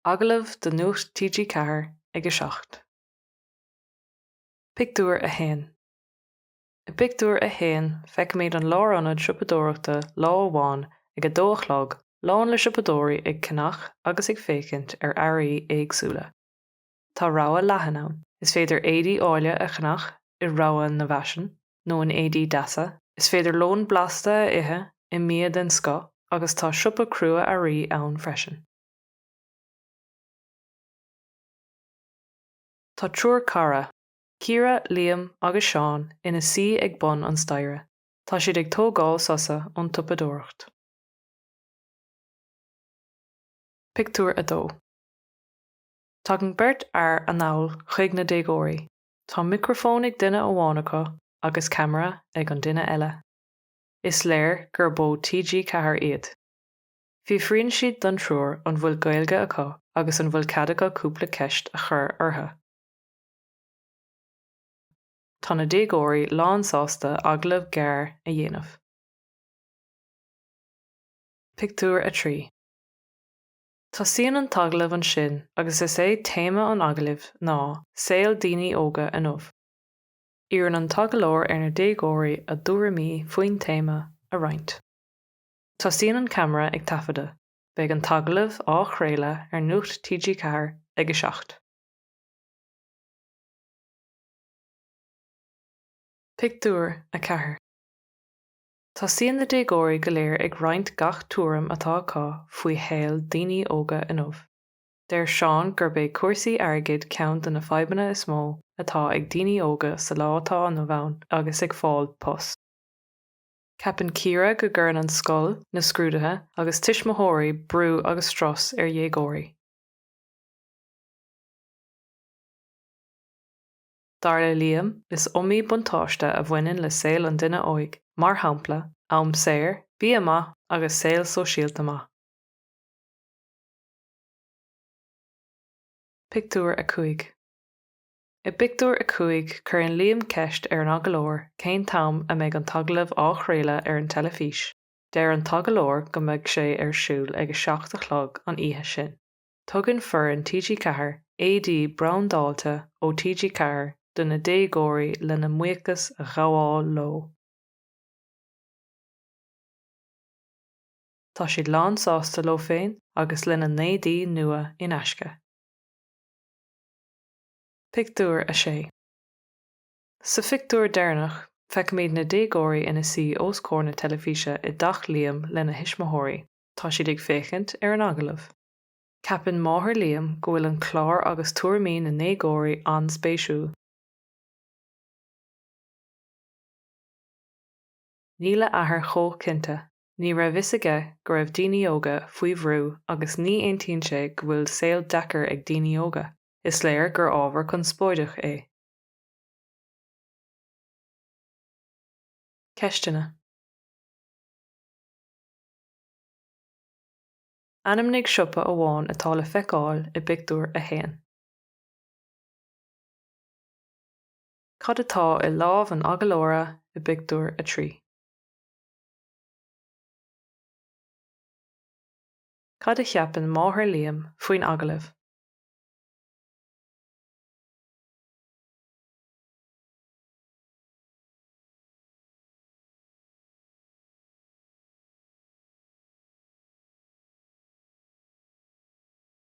Agallamh de Nuacht TG4 ag 7. Pictiúr a hain. I pictiúr a hain feicimid an láranad siúpadóireachta lá amháin ag a dóchlog lán le siúpadóirí ag connacht agus ag fécinint ar airí éagsúla. Tá rogha leathan ann. Is féidir éadaí áile a connacht I rogha na bhaisean nó an éadaí deasa. Is féidir lón blasta a ithe I miad den sco agus tá siopa crua airí ann freisin. Tá trúr cara. Ciara, Liam agus Seán ina suí ag bun an staire. Tá siad ag tógáil sosa ón tupadóireacht. Pictiúr a 2. Tá an beirt ar an nál chuig na déagóirí. Tá microfón ag duine amháin acu agus camera ag an duine eile. Is léir gur bó TG4 iad. Bhí fríonn siad don trúr an bhfuil gaeilge acu agus an bhfuil cadacha cúpla ceist a chur orthu. Tá na déagóirí lán sásta Agallamh gar a dhéanamh. Pictiúr a 3. Tá síon an taglamh an sin agus is é téama an Agallamh ná saol daoine óga inmh. Iarn an tagalóir ar na déagóirí a dúramí faoin téama a roinnt. Tá síon an camera ag tafada, beidh an taglamh á chréile ar Nuacht TG4 ag 7. Pictiúr a 4. Tá síon na déagóirí go léir ag roinnt gach túram atá acu faoi héal daoine óga inmh. Deir Seán gur beidh cuasaí airgid ceann de na fadhbanna is mó atá ag daoine óga sa lá atá an bhain agus ag fáil pos. Ceapann Ciara go gcuireann an scoil na scrúdathe agus tuismitheoirí brú agus stros ar dhéagóirí. Darla Liam is iomaí buntáiste a bhaineann le saol an duine óig, mar shampla, am saor, bí amach agus saol sóisialta amach. Pictiúr a 5. I pictiúr a 5 chuireann Liam ceist ar an agalóir cén tam a mbeidh an taglamh á chréile ar an telefís. Deir an tagalóir go mbeidh sé ar siúl ag 7:00 an oíche sin. Tugann fir an TG4 AD braundáilte ó TG4 do na déagóirí le na muochas a ghabháil leo. Tá siad lán sásta leo féin agus le na néadaí nua in aisce. Pictiúr a 6. Sa pictiúr deireanach feicimid na déagóirí ina suí os cóir na telefíse I dach Liam le na hismitheoirí. Tá siad ag fécinint ar an Agallamh. Ceapann máthair Liam go bhfuil an clár agus tuairimí na néagóirí an spéisiúil. Ní le athair chomh cinnte. Ní raibh is aige go raibh daoine óga faoi bhrú agus ní aontaíonn sé go bhfuil saol deacair ag daoine óga. Is léir gur ábhar chun spóideach é. Ceistena. Ainmnig siopa amháin atá le feiceáil I pictiúr a hain. Cad atá I lámh an agalóire I pictiúr a 3. Cad a cheapann máthair Liam faoin Agallamh.